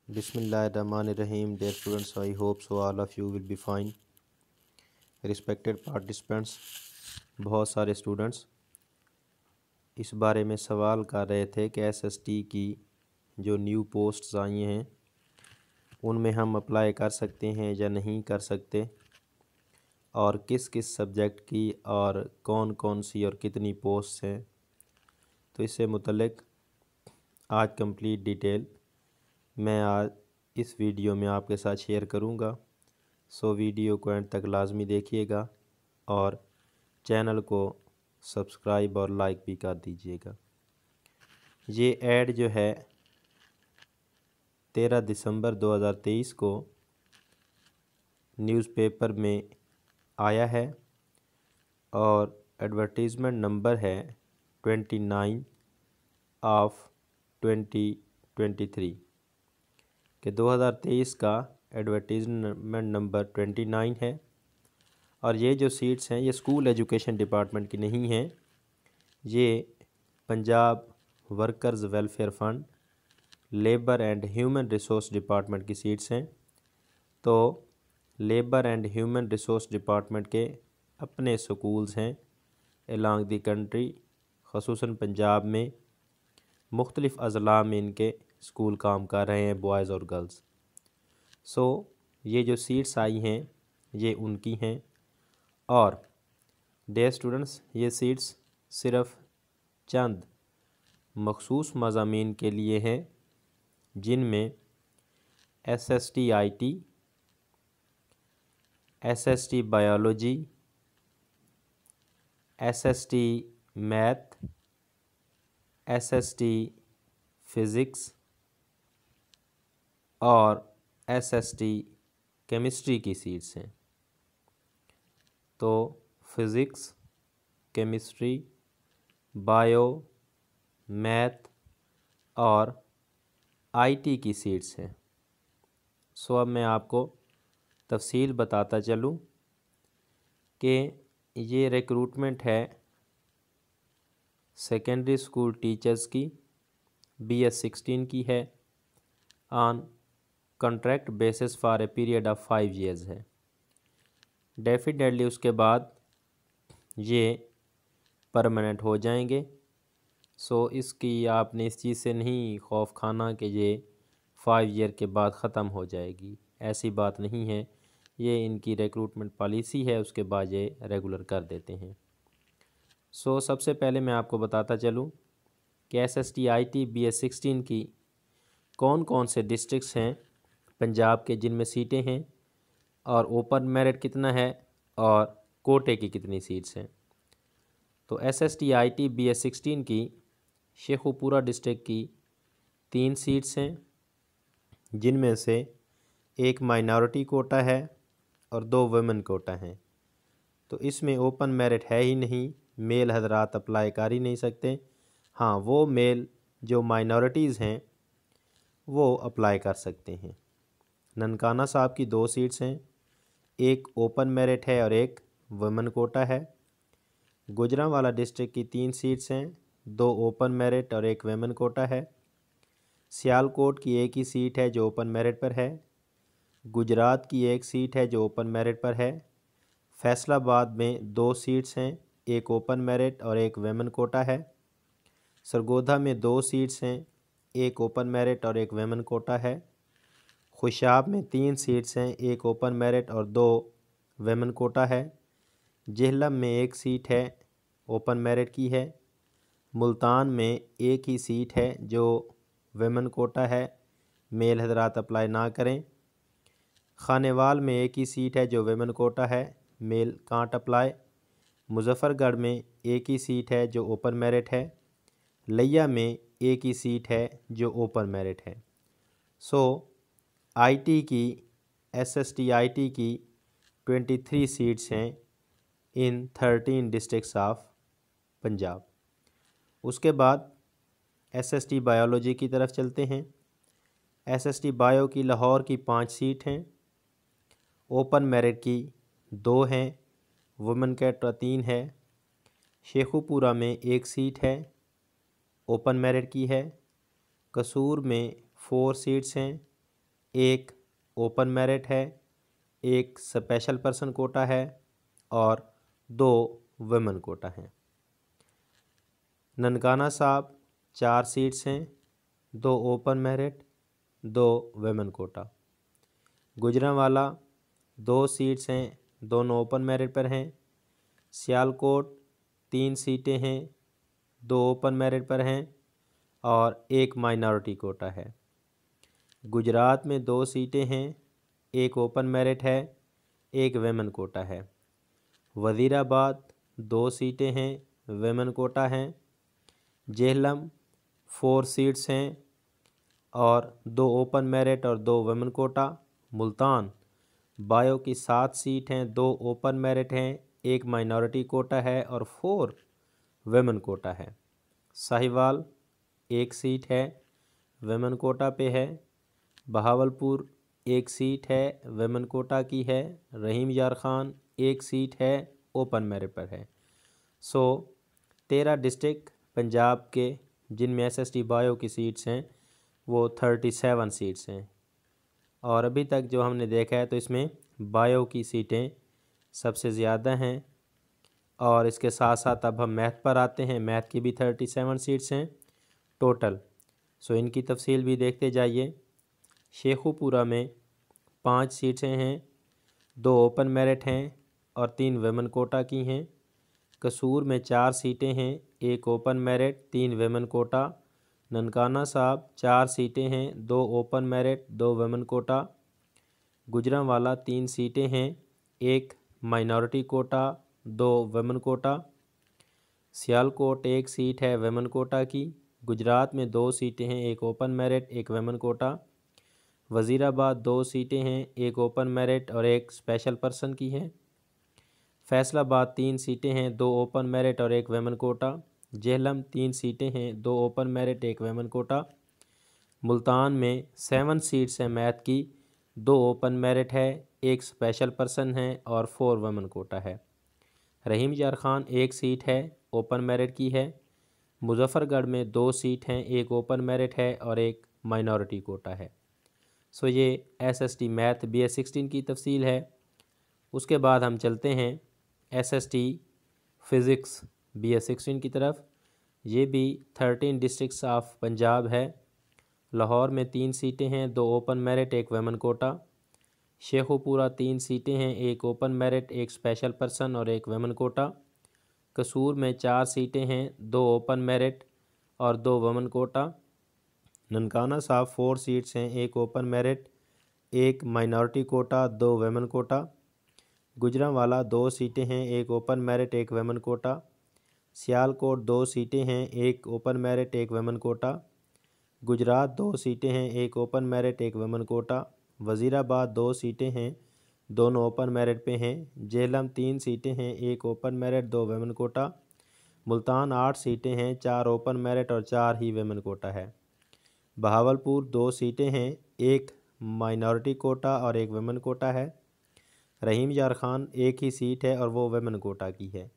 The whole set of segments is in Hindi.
Bismillahirrahmanirrahim. Dear students, I hope so all of you will be fine. Respected participants, बहुत सारे स्टूडेंट्स इस बारे में सवाल कर रहे थे कि एसएसटी की जो न्यू पोस्ट्स आई हैं उनमें हम अप्लाई कर सकते हैं या नहीं कर सकते, और किस किस सब्जेक्ट की और कौन कौन सी और कितनी पोस्ट्स हैं। तो इससे मुतल्लिक आज कंप्लीट डिटेल मैं आज इस वीडियो में आपके साथ शेयर करूंगा। सो वीडियो को एंड तक लाजमी देखिएगा और चैनल को सब्सक्राइब और लाइक भी कर दीजिएगा। ये ऐड जो है 13 दिसंबर 2023 को न्यूज़पेपर में आया है और एडवर्टीज़मेंट नंबर है 29 ऑफ 2023 कि 2023 का एडवर्टीज़मेंट नंबर 29 है। और ये जो सीट्स हैं ये स्कूल एजुकेशन डिपार्टमेंट की नहीं हैं, ये Punjab workers welfare fund labour and human resource department की सीट्स हैं। तो labour and human resource department के अपने स्कूल्स हैं अलॉन्ग दी कंट्री, ख़ुसूसन पंजाब में मुख्तलिफ़ अज़ला में इनके स्कूल काम कर रहे हैं, बॉयज़ और गर्ल्स। सो ये जो सीट्स आई हैं ये उनकी हैं। और डियर स्टूडेंट्स, ये सीट्स सिर्फ़ चंद मखसूस मज़ामीन के लिए हैं जिनमें SST IT, SST biology, SST math, SST physics और एसएसटी केमिस्ट्री की सीट्स हैं। तो फ़िज़िक्स, केमिस्ट्री, बायो, मैथ और आईटी की सीट्स हैं। सो अब मैं आपको तफसील बताता चलूँ कि ये रिक्रूटमेंट है सेकेंडरी स्कूल टीचर्स की, BS 16 की है, on contract basis for a period of 5 years है। डेफिनेटली उसके बाद ये परमानेंट हो जाएंगे। सो इसकी आपने इस चीज़ से नहीं खौफ खाना कि ये 5 year के बाद ख़त्म हो जाएगी, ऐसी बात नहीं है। ये इनकी रिक्रूटमेंट पॉलिसी है, उसके बाद ये रेगुलर कर देते हैं। सो सबसे पहले मैं आपको बताता चलूँ कि एसएसटी आईटी BS 16 की कौन कौन से डिस्ट्रिक्ट्स हैं पंजाब के जिनमें सीटें हैं, और ओपन मेरिट कितना है और कोटे की कितनी सीट्स हैं। तो एसएसटी आईटी BS 16 की शेखुपुरा डिस्ट्रिक्ट की 3 सीट्स हैं, जिनमें से एक माइनॉरिटी कोटा है और 2 वुमेन कोटा हैं। तो इसमें ओपन मेरिट है ही नहीं, मेल हजरात अप्लाई कर ही नहीं सकते। हाँ, वो मेल जो माइनॉरिटीज़ हैं वो अप्लाई कर सकते हैं। ननकाना साहब की 2 सीट्स हैं, एक ओपन मेरिट है और एक वुमेन कोटा है। गुजरांवाला डिस्ट्रिक्ट की 3 सीट्स हैं, 2 ओपन मेरिट और एक वुमेन कोटा है। सियालकोट की एक ही सीट है जो ओपन मेरिट पर है। गुजरात की एक सीट है जो ओपन मेरिट पर है। फैसलाबाद में 2 सीट्स हैं, एक ओपन मेरिट और एक वुमेन कोटा है। सरगोधा में 2 सीट्स हैं, एक ओपन मेरिट और एक वुमेन कोटा है। खुशाब में 3 सीट्स हैं, एक ओपन मेरिट और 2 वुमेन कोटा है। जेहलम में 1 सीट है, ओपन मेरिट की है। मुल्तान में एक ही सीट है जो वुमेन कोटा है, मेल हजरात अप्लाई ना करें। खानेवाल में एक ही सीट है जो वुमेन कोटा है, मेल कांट अप्लाई। मुजफ्फरगढ़ में एक ही सीट है जो ओपन मेरिट है। लिया में एक ही सीट है जो ओपन मेरिट है। सो आईटी की एसएसटी आईटी की 23 सीट्स हैं इन 13 डिस्ट्रिक्ट्स ऑफ पंजाब। उसके बाद एसएसटी बायोलॉजी की तरफ चलते हैं। एसएसटी बायो की लाहौर की 5 सीट हैं, ओपन मेरिट की 2 हैं, वुमेन कैटेगरी 3 है। शेखुपुरा में 1 सीट है, ओपन मेरिट की है। कसूर में 4 सीट्स हैं, एक ओपन मेरिट है, एक स्पेशल पर्सन कोटा है और 2 वुमेन कोटा हैं। ननकाना साहब 4 सीट्स हैं, 2 open merit, 2 women quota. Gujranwala 2 seats हैं, दोनों ओपन मेरिट पर हैं। सियालकोट 3 सीटें हैं, 2 ओपन मेरिट पर हैं और 1 माइनॉरिटी कोटा है। गुजरात में 2 सीटें हैं, 1 ओपन मेरिट है, 1 वुमेन कोटा है। वज़ीराबाद 2 सीटें हैं, वुमेन कोटा हैं। जेहलम 4 सीट्स हैं और 2 ओपन मेरिट और 2 वुमेन कोटा। मुल्तान बायो की 7 सीट हैं, 2 ओपन मेरिट हैं, 1 माइनॉरिटी कोटा है और 4 वुमेन कोटा है। साहिवाल 1 सीट है, वुमेन कोटा पे है। बहावलपुर 1 सीट है, वुमेन कोटा की है। रहीम यार खान 1 सीट है, ओपन मेरिट पर है। 13 डिस्ट्रिक्ट पंजाब के जिनमें एसएसटी बायो की सीट्स हैं वो 37 सीट्स हैं। और अभी तक जो हमने देखा है तो इसमें बायो की सीटें सबसे ज़्यादा हैं। और इसके साथ साथ अब हम मैथ पर आते हैं। मैथ की भी 37 सीट्स हैं टोटल। इनकी तफसील भी देखते जाइए। शेखुपुरा में 5 सीटें हैं, 2 ओपन मेरिट हैं और 3 वुमेन कोटा की हैं। कसूर में 4 सीटें हैं, 1 open merit, 3 women quota. Nankana Sahib 4 सीटें हैं, 2 open merit, 2 women quota. Gujranwala 3 सीटें हैं, 1 minority quota, 2 women quota. Sialkot 1 seat है वुमेन कोटा की। गुजरात में 2 सीटें हैं, 1 open merit, 1 women quota. Wazirabad 2 सीटें हैं, 1 ओपन मेरिट और 1 स्पेशल पर्सन की है। फैसलाबाद 3 सीटें हैं, 2 ओपन मेरिट और 1 वुमेन कोटा। जेहलम 3 सीटें हैं, 2 open merit, 1 women quota. Multan में 7 सीट्स हैं मैथ की, 2 ओपन मेरिट है, 1 स्पेशल पर्सन है और 4 वुमेन कोटा है। रहीम यार खान 1 सीट है, ओपन मेरिट की है। मुजफ्फरगढ़ में 2 सीट हैं, 1 ओपन मेरिट है और 1 माइनॉरिटी कोटा है। ये एसएसटी मैथ BS16 की तफसील है। उसके बाद हम चलते हैं एसएसटी फ़िज़िक्स BS16 की तरफ। ये भी 13 डिस्ट्रिक्ट्स ऑफ पंजाब है। लाहौर में 3 सीटें हैं, 2 open merit, 1 women quota. Sheikhupura 3 सीटें हैं, 1 ओपन मेरिट, 1 स्पेशल पर्सन और 1 वुमेन कोटा। कसूर में 4 सीटें हैं, 2 ओपन मेरिट और 2 women quota. Nankana Sahib 4 seats हैं, 1 open merit, 1 minority quota, 2 women quota. Gujranwala 2 सीटें हैं, 1 open merit, 1 women quota. Sialkot 2 सीटें हैं, 1 open merit, 1 women quota. Gujrat 2 सीटें हैं, 1 open merit, 1 women quota. Wazirabad 2 सीटें हैं, दोनों ओपन मेरिट पे हैं। जेहलम 3 सीटें हैं, 1 open merit, 2 women quota. Multan 8 सीटें हैं, 4 ओपन मेरिट और 4 ही वुमेन कोटा है। बहावलपुर 2 सीटें हैं, 1 माइनॉरिटी कोटा और 1 वुमेन कोटा है। रहीम यार खान 1 ही सीट है और वो वुमेन कोटा की है।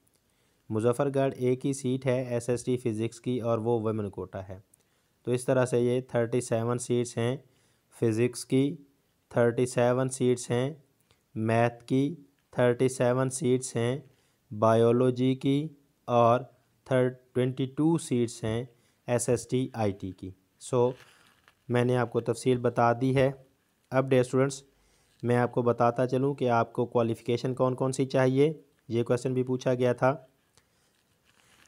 मुजफ्फरगढ़ 1 ही सीट है एसएसटी फ़िज़िक्स की और वो वुमेन कोटा है। तो इस तरह से ये 37 सीट्स हैं फ़िज़िक्स की, 37 सीट्स हैं मैथ की, 37 सीट्स हैं बायोलॉजी की और 22 सीट्स हैं एसएसटी आईटी की। मैंने आपको तफसील बता दी है। अब डियर स्टूडेंट्स, मैं आपको बताता चलूं कि आपको क्वालिफ़िकेशन कौन कौन सी चाहिए। ये क्वेश्चन भी पूछा गया था।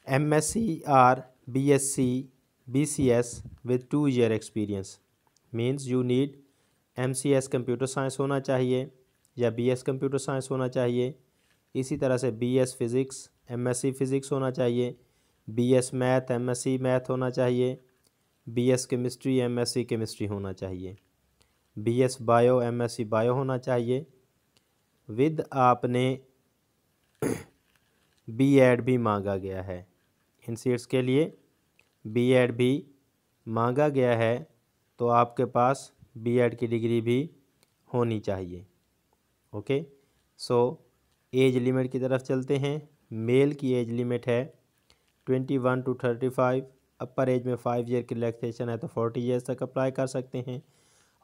MSc or BSc BCS with 2 year experience means you need MCS computer science होना चाहिए या BS कंप्यूटर साइंस होना चाहिए। इसी तरह से BS फिज़िक्स MSc फ़िज़िक्स होना चाहिए, BS मैथ MSc मैथ होना चाहिए, BS केमिस्ट्री MSc केमिस्ट्री होना चाहिए, BS बायो MSc बायो होना चाहिए। विद आपने B.Ed भी मांगा गया है। इन सीट्स के लिए B.Ed भी मांगा गया है, तो आपके पास B.Ed की डिग्री भी होनी चाहिए। ओके, एज लिमिट की तरफ चलते हैं। मेल की एज लिमिट है 21 to 35। अपर एज में 5 ईयर की रिलैक्सेशन है तो 40 ईयर्स तक अप्लाई कर सकते हैं।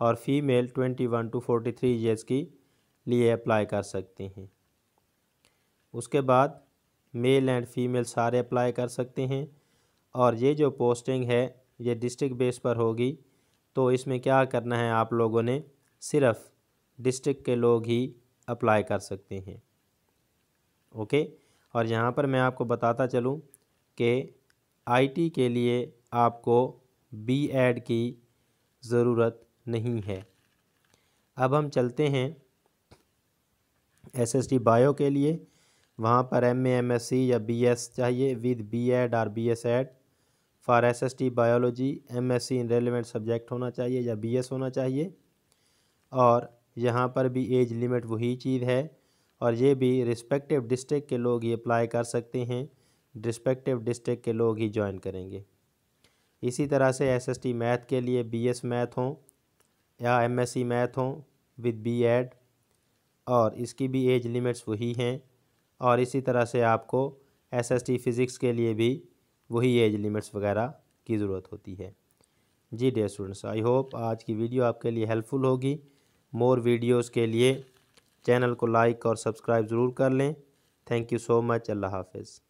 और फीमेल 21 to 43 ईयर्स की लिए अप्लाई कर सकते हैं। उसके बाद मेल एंड फीमेल सारे अप्लाई कर सकते हैं। और ये जो पोस्टिंग है ये डिस्ट्रिक्ट बेस पर होगी, तो इसमें क्या करना है, आप लोगों ने सिर्फ डिस्ट्रिक्ट के लोग ही अप्लाई कर सकते हैं। ओके। और यहाँ पर मैं आपको बताता चलूँ कि आईटी के लिए आपको बीएड की ज़रूरत नहीं है। अब हम चलते हैं एसएसटी बायो के लिए। वहाँ पर एमए एमएससी या बीएस चाहिए विद बीएड और BSEd. For SST biology MSc in relevant subject होना चाहिए या बीएस होना चाहिए। और यहाँ पर भी एज लिमिट वही चीज़ है, और ये भी रिस्पेक्टिव डिस्ट्रिक्ट के लोग ही अप्लाई कर सकते हैं, रिस्पेक्टिव डिस्ट्रिक्ट के लोग ही ज्वाइन करेंगे। इसी तरह से एसएसटी मैथ के लिए बीएस मैथ हो या एमएससी मैथ हो विद बीएड, और इसकी भी एज लिमिट्स वही हैं। और इसी तरह से आपको एसएसटी फ़िज़िक्स के लिए भी वही एज लिमिट्स वगैरह की ज़रूरत होती है। जी डियर स्टूडेंट्स, आई होप आज की वीडियो आपके लिए हेल्पफुल होगी। मोर वीडियोस के लिए चैनल को लाइक और सब्सक्राइब ज़रूर कर लें। Thank you so much. अल्लाह हाफ़िज़।